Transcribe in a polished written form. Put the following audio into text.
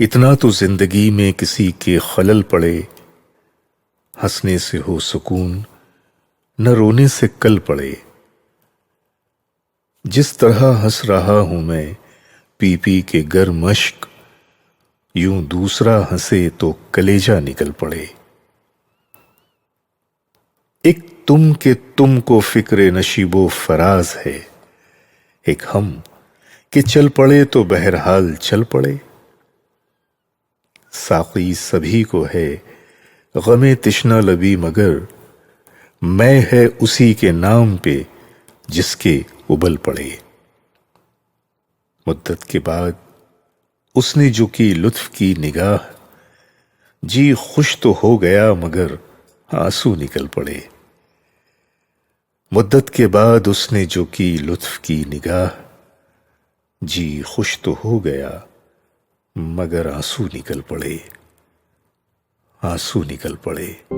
اتنا تو زندگی میں کسی کے خلل پڑے، ہنسنے سے ہو سکون نہ رونے سے کل پڑے۔ جس طرح ہنس رہا ہوں میں پی پی کے گرم اشک، یوں دوسرا ہنسے تو کلیجہ نکل پڑے۔ ایک تم کہ تم کو فکر نشیب و فراز ہے، ایک ہم کہ چل پڑے تو بہرحال چل پڑے۔ ساقی سبھی کو ہے غم تشنہ لبی، مگر میں ہے اسی کے نام پہ جس کے ابل پڑے۔ مدت کے بعد اس نے جو کی لطف کی نگاہ، جی خوش تو ہو گیا مگر آنسو نکل پڑے۔ مدت کے بعد اس نے جو کی لطف کی نگاہ، جی خوش تو ہو گیا مگر آنسو نکل پڑے، آنسو نکل پڑے۔